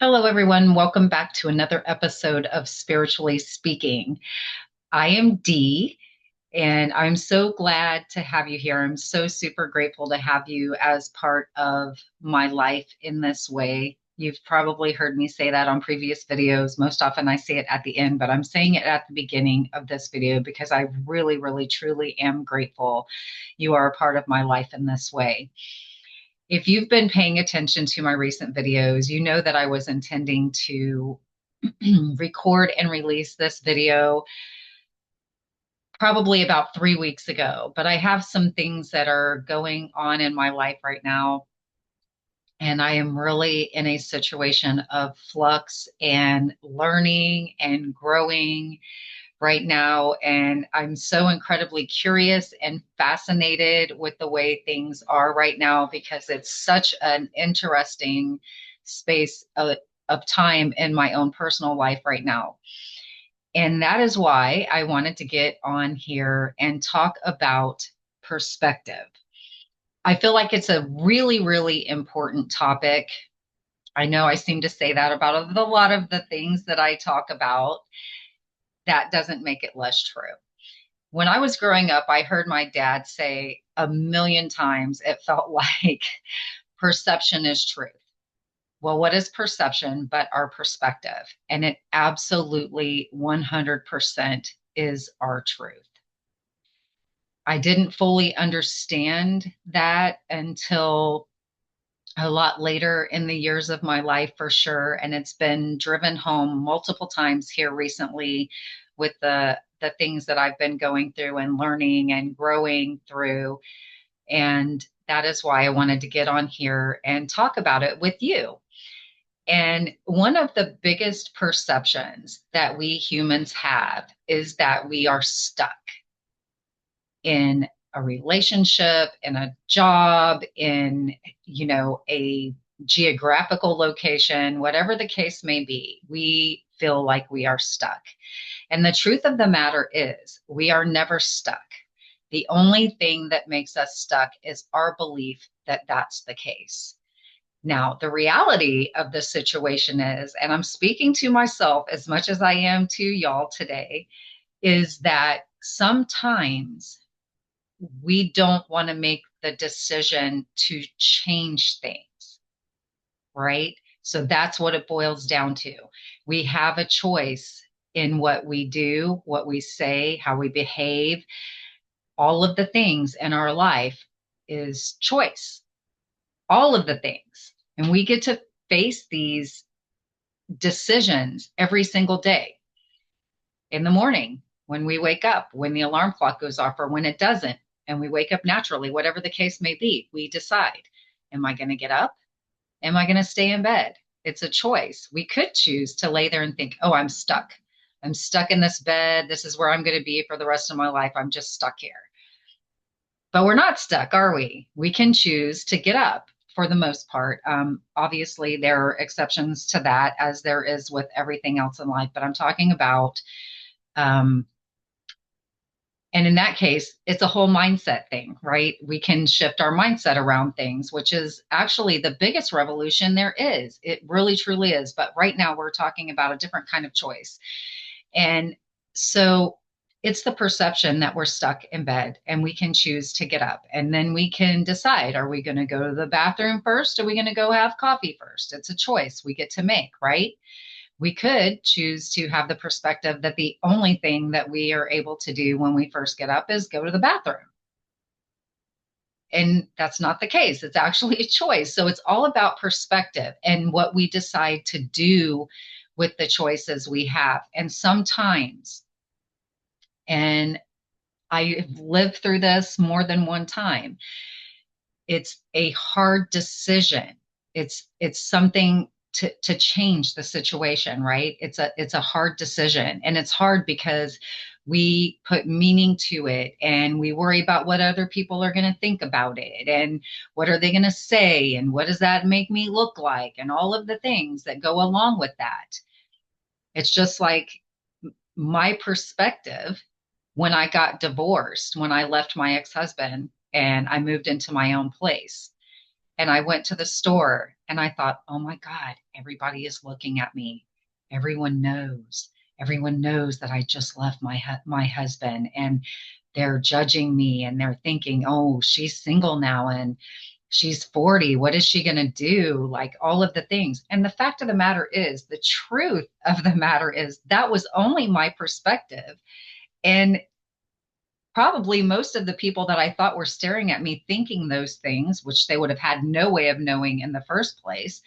Hello, everyone. Welcome back to another episode of Spiritually Speaking. I am Dee, and I'm so glad to have you here. I'm so super grateful to have you as part of my life in this way. You've probably heard me say that on previous videos. Most often I say it at the end, but I'm saying it at the beginning of this video because I really, really, truly am grateful you are a part of my life in this way. If you've been paying attention to my recent videos, you know that I was intending to record and release this video probably about 3 weeks ago, but I have some things that are going on in my life right now. And I am really in a situation of flux and learning and growing right now. And I'm so incredibly curious and fascinated with the way things are right now because it's such an interesting space of time in my own personal life right now. And that is why I wanted to get on here and talk about perspective. I feel like it's a really, really important topic. I know I seem to say that about a lot of the things that I talk about. That doesn't make it less true. When I was growing up, I heard my dad say a million times, it felt like perception is truth. Well, what is perception but our perspective? And it absolutely 100% is our truth. I didn't fully understand that until a lot later in the years of my life, for sure. And it's been driven home multiple times here recently with the things that I've been going through and learning and growing through. And that is why I wanted to get on here and talk about it with you. And one of the biggest perceptions that we humans have is that we are stuck in a relationship, in a job, in, a geographical location, whatever the case may be, we feel like we are stuck. And the truth of the matter is, we are never stuck. The only thing that makes us stuck is our belief that that's the case. Now, the reality of the situation is, and I'm speaking to myself as much as I am to y'all today, is that sometimes we don't want to make the decision to change things, right? So that's what it boils down to. We have a choice in what we do, what we say, how we behave. All of the things in our life is choice, all of the things. And we get to face these decisions every single day in the morning when we wake up, when the alarm clock goes off, or when it doesn't, and we wake up naturally, whatever the case may be, we decide, am I going to get up? Am I going to stay in bed? It's a choice. We could choose to lay there and think, oh, I'm stuck. I'm stuck in this bed. This is where I'm going to be for the rest of my life. I'm just stuck here. But we're not stuck, are we? We can choose to get up for the most part. Obviously, there are exceptions to that, as there is with everything else in life. But I'm talking about um, and in that case, it's a whole mindset thing, right? We can shift our mindset around things, which is actually the biggest revolution there is. It really, truly is. But right now, we're talking about a different kind of choice. And so it's the perception that we're stuck in bed and we can choose to get up. And then we can decide, are we going to go to the bathroom first? Or are we going to go have coffee first? It's a choice we get to make, right? We could choose to have the perspective that the only thing that we are able to do when we first get up is go to the bathroom. And that's not the case. It's actually a choice. So it's all about perspective and what we decide to do with the choices we have. And sometimes, and I've lived through this more than one time, it's a hard decision. It's something to change the situation, right? It's a hard decision. And it's hard because we put meaning to it and we worry about what other people are going to think about it and what are they going to say and what does that make me look like and all of the things that go along with that. It's just like my perspective when I got divorced, when I left my ex-husband and I moved into my own place. And I went to the store And I thought, oh my God, everybody is looking at me. Everyone knows. Everyone knows that I just left my husband, and they're judging me, and they're thinking, oh, she's single now and she's 40. What is she going to do? Like all of the things. And the fact of the matter is, the truth of the matter is, that was only my perspective. And probably most of the people that I thought were staring at me thinking those things, which they would have had no way of knowing in the first place,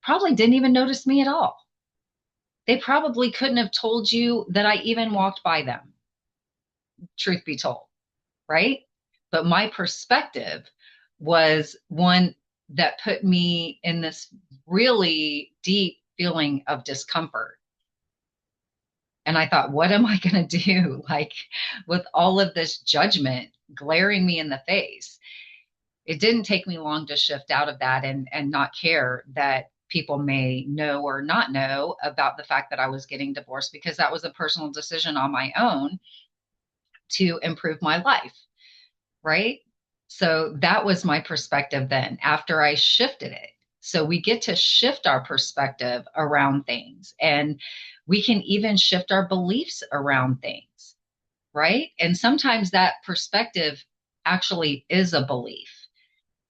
probably didn't even notice me at all. They probably couldn't have told you that I even walked by them, truth be told, right? But my perspective was one that put me in this really deep feeling of discomfort. And I thought, what am I going to do? Like, with all of this judgment glaring me in the face. It didn't take me long to shift out of that and not care that people may know or not know about the fact that I was getting divorced, because that was a personal decision on my own to improve my life. Right. So that was my perspective then after I shifted it. So we get to shift our perspective around things, and we can even shift our beliefs around things. Right. And sometimes that perspective actually is a belief,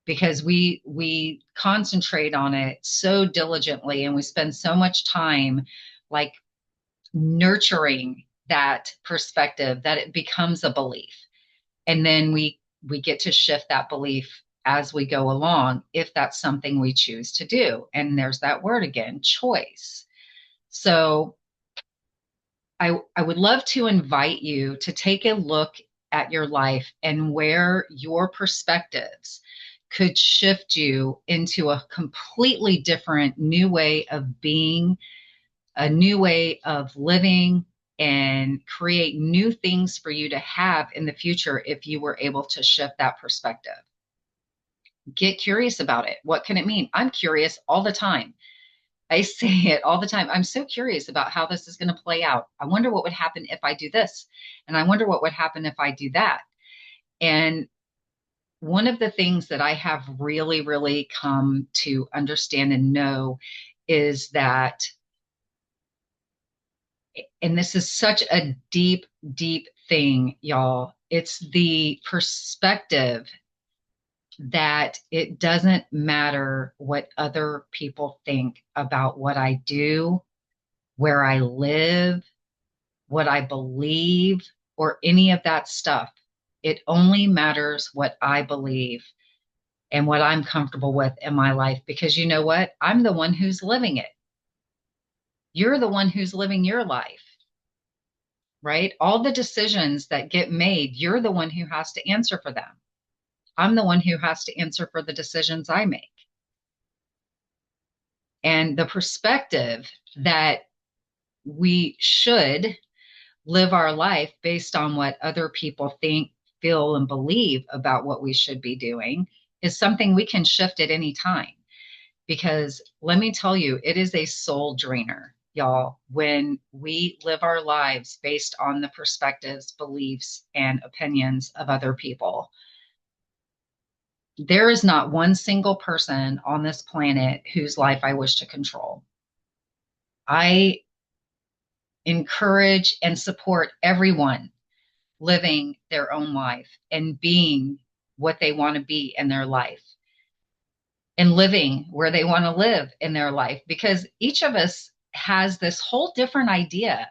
because we concentrate on it so diligently, and we spend so much time like nurturing that perspective that it becomes a belief. And then we get to shift that belief as we go along, if that's something we choose to do. And there's that word again, choice. So I would love to invite you to take a look at your life and where your perspectives could shift you into a completely different new way of being, a new way of living, and create new things for you to have in the future if you were able to shift that perspective. Get curious about it. What can it mean? I'm curious all the time. I say it all the time. I'm so curious about how this is going to play out. I wonder what would happen if I do this. And I wonder what would happen if I do that. And one of the things that I have really, really come to understand and know is that, and this is such a deep, deep thing, y'all, it's the perspective that it doesn't matter what other people think about what I do, where I live, what I believe, or any of that stuff. It only matters what I believe and what I'm comfortable with in my life, because you know what? I'm the one who's living it. You're the one who's living your life, right? All the decisions that get made, you're the one who has to answer for them. I'm the one who has to answer for the decisions I make. And the perspective that we should live our life based on what other people think, feel, and believe about what we should be doing is something we can shift at any time. Because let me tell you, it is a soul drainer, y'all, when we live our lives based on the perspectives, beliefs, and opinions of other people. There is not one single person on this planet whose life I wish to control. I encourage and support everyone living their own life and being what they want to be in their life, and living where they want to live in their life, because each of us has this whole different idea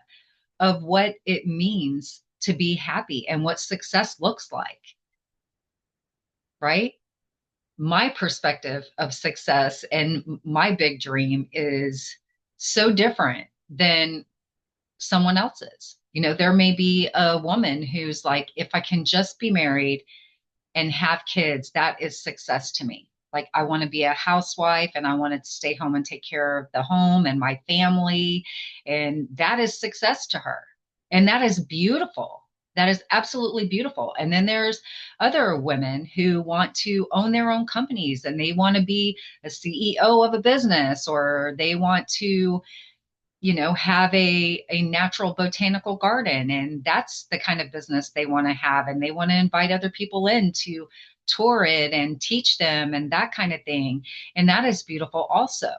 of what it means to be happy and what success looks like, right? My perspective of success and my big dream is so different than someone else's. You know, there may be a woman who's like, if I can just be married and have kids, that is success to me. Like, I want to be a housewife and I want to stay home and take care of the home and my family. And that is success to her. And that is beautiful. That is absolutely beautiful. And then there's other women who want to own their own companies and they want to be a CEO of a business, or they want to, you know, have a natural botanical garden, and that's the kind of business they want to have, and they want to invite other people in to tour it and teach them and that kind of thing. And that is beautiful also.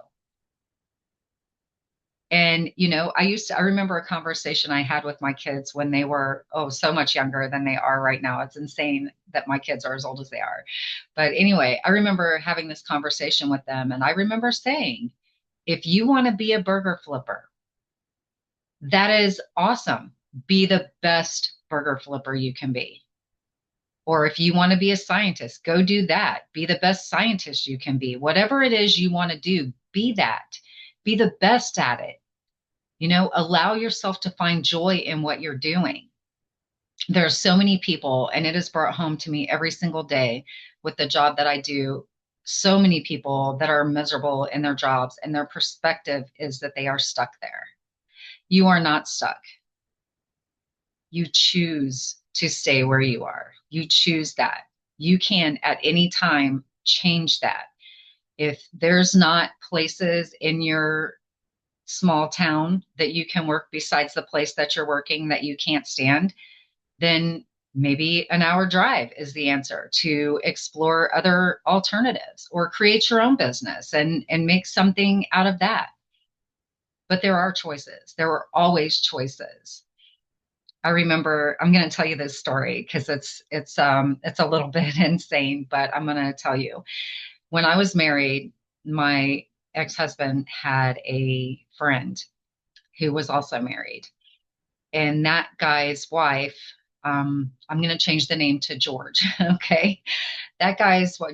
And, I remember a conversation I had with my kids when they were, oh, so much younger than they are right now. It's insane that my kids are as old as they are. But anyway, I remember having this conversation with them. And I remember saying, if you want to be a burger flipper, that is awesome. Be the best burger flipper you can be. Or if you want to be a scientist, go do that. Be the best scientist you can be. Whatever it is you want to do, be that. Be the best at it. Allow yourself to find joy in what you're doing. There are so many people, and it is brought home to me every single day with the job that I do. So many people that are miserable in their jobs, and their perspective is that they are stuck there. You are not stuck. You choose to stay where you are. You choose that. You can at any time change that. If there's not places in your small town that you can work besides the place that you're working that you can't stand, then maybe an hour drive is the answer to explore other alternatives or create your own business and make something out of that. But there are choices. There are always choices. I remember, I'm going to tell you this story because it's a little bit insane, but I'm going to tell you. When I was married, my ex-husband had a friend who was also married. And that guy's wife, I'm going to change the name to George. Okay.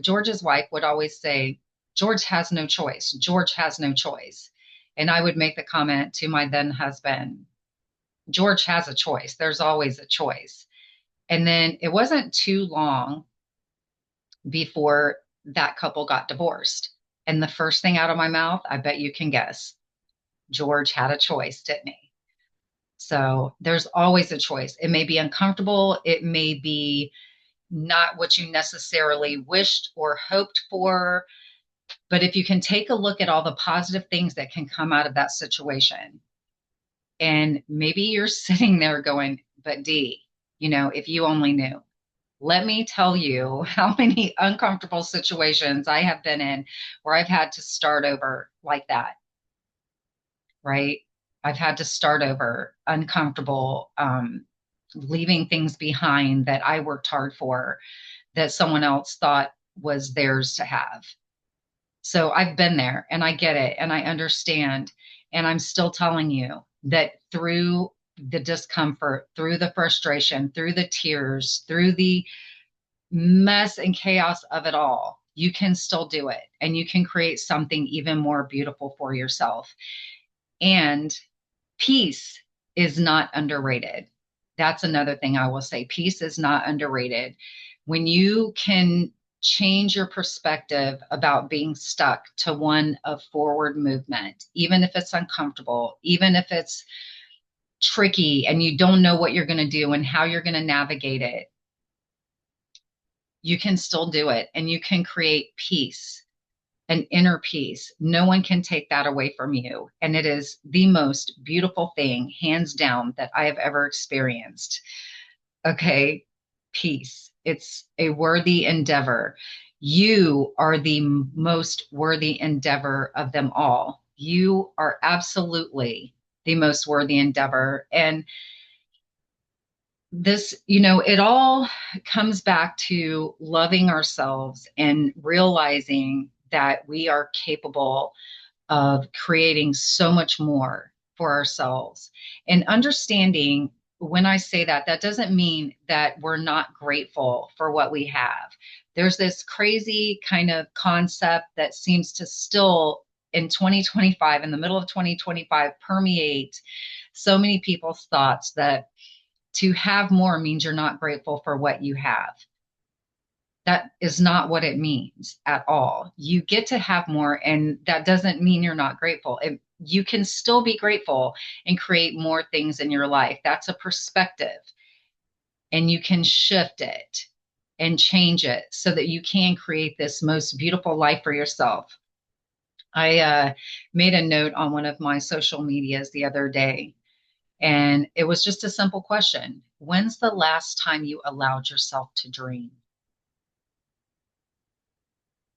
George's wife would always say, George has no choice. George has no choice. And I would make the comment to my then husband, George has a choice. There's always a choice. And then it wasn't too long before that couple got divorced. And the first thing out of my mouth, I bet you can guess, George had a choice, didn't he? So there's always a choice. It may be uncomfortable. It may be not what you necessarily wished or hoped for. But if you can take a look at all the positive things that can come out of that situation, and maybe you're sitting there going, but Dee, if you only knew. Let me tell you how many uncomfortable situations I have been in where I've had to start over like that, right? I've had to start over uncomfortable, leaving things behind that I worked hard for, that someone else thought was theirs to have. So I've been there and I get it and I understand. And I'm still telling you that through the discomfort, through the frustration, through the tears, through the mess and chaos of it all, you can still do it and you can create something even more beautiful for yourself. And peace is not underrated. That's another thing I will say. Peace is not underrated. When you can change your perspective about being stuck to one of forward movement, even if it's uncomfortable, even if it's tricky and you don't know what you're going to do and how you're going to navigate it, you can still do it and you can create peace, an inner peace. No one can take that away from you. And it is the most beautiful thing, hands down, that I have ever experienced. Okay. Peace. It's a worthy endeavor. You are the most worthy endeavor of them all. You are absolutely the most worthy endeavor. And this, it all comes back to loving ourselves and realizing that we are capable of creating so much more for ourselves and understanding. When I say that, that doesn't mean that we're not grateful for what we have. There's this crazy kind of concept that seems to still in 2025, in the middle of 2025, permeate so many people's thoughts that to have more means you're not grateful for what you have. That is not what it means at all. You get to have more, and that doesn't mean you're not grateful. You can still be grateful and create more things in your life. That's a perspective, and you can shift it and change it so that you can create this most beautiful life for yourself. I made a note on one of my social medias the other day, and it was just a simple question. When's the last time you allowed yourself to dream?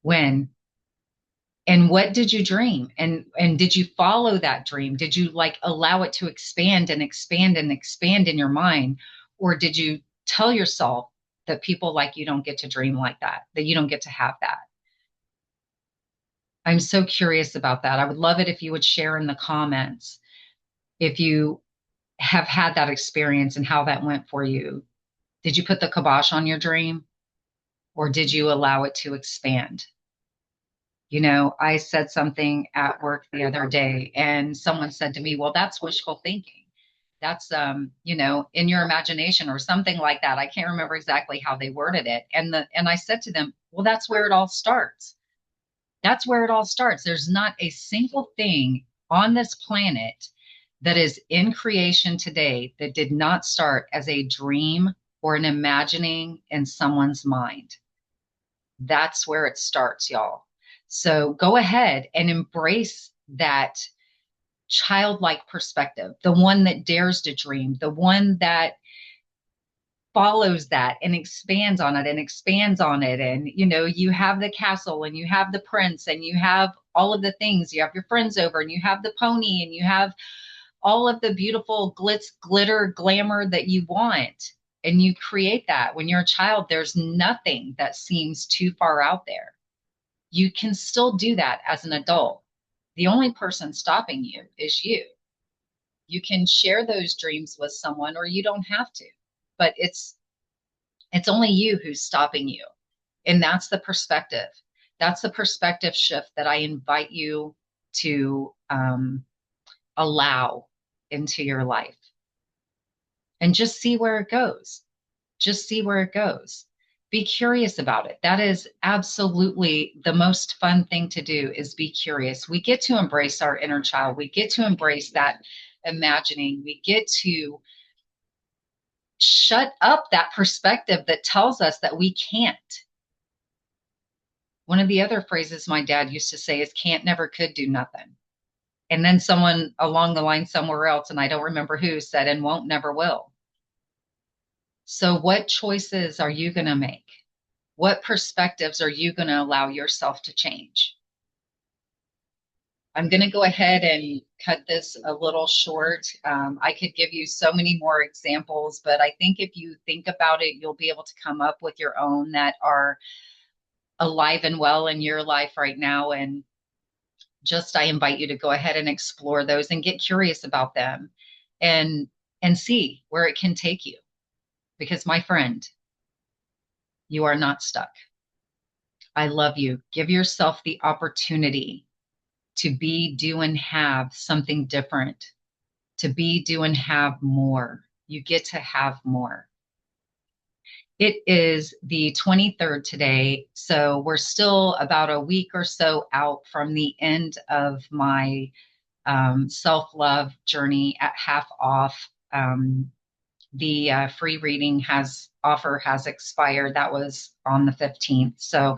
When? And what did you dream? And did you follow that dream? Did you like allow it to expand and expand and expand in your mind? Or did you tell yourself that people like you don't get to dream like that you don't get to have that? I'm so curious about that. I would love it if you would share in the comments if you have had that experience and how that went for you. Did you put the kibosh on your dream or did you allow it to expand? You know, I said something at work the other day and someone said to me, well, that's wishful thinking. That's, in your imagination or something like that. I can't remember exactly how they worded it. And I said to them, well, that's where it all starts. That's where it all starts. There's not a single thing on this planet that is in creation today that did not start as a dream or an imagining in someone's mind. That's where it starts, y'all. So go ahead and embrace that childlike perspective, the one that dares to dream, the one that follows that and expands on it and expands on it. And, you have the castle and you have the prince and you have all of the things. You have your friends over and you have the pony and you have all of the beautiful glitz, glitter, glamour that you want. And you create that. When you're a child, there's nothing that seems too far out there. You can still do that as an adult. The only person stopping you is you. You can share those dreams with someone or you don't have to, but it's only you who's stopping you. And that's the perspective. That's the perspective shift that I invite you to allow into your life and just see where it goes. Just see where it goes. Be curious about it. That is absolutely the most fun thing to do is be curious. We get to embrace our inner child. We get to embrace that imagining. We get to shut up that perspective that tells us that we can't. One of the other phrases my dad used to say is can't, never, could, do nothing. And then someone along the line somewhere else, and I don't remember who, said, and won't, never will. So what choices are you going to make? What perspectives are you going to allow yourself to change? I'm going to go ahead and cut this a little short. I could give you so many more examples, but I think if you think about it, you'll be able to come up with your own that are alive and well in your life right now. And just I invite you to go ahead and explore those and get curious about them and see where it can take you. Because my friend, you are not stuck. I love you. Give yourself the opportunity to be, do, and have something different, to be, do, and have more. You get to have more. It is the 23rd today, so we're still about a week or so out from the end of my self-love journey at half off. The free reading offer has expired. That was on the 15th. So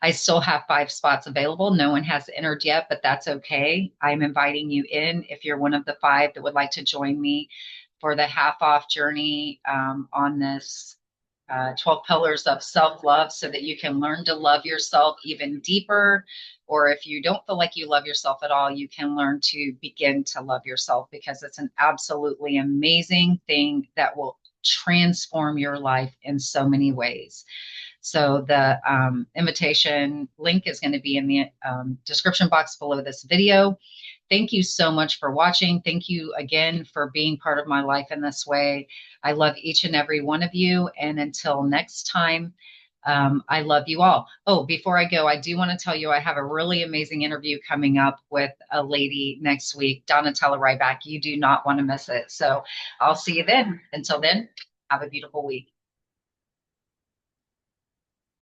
I still have 5 spots available. No one has entered yet, but that's okay. I'm inviting you in if you're one of the 5 that would like to join me for the half off journey on this 12 pillars of self-love so that you can learn to love yourself even deeper. Or if you don't feel like you love yourself at all, you can learn to begin to love yourself because it's an absolutely amazing thing that will transform your life in so many ways. So the invitation link is going to be in the description box below this video. Thank you so much for watching. Thank you again for being part of my life in this way. I love each and every one of you. And until next time, I love you all. Oh, before I go, I do want to tell you I have a really amazing interview coming up with a lady next week, Donatella Ryback. You do not want to miss it. So I'll see you then. Until then, have a beautiful week.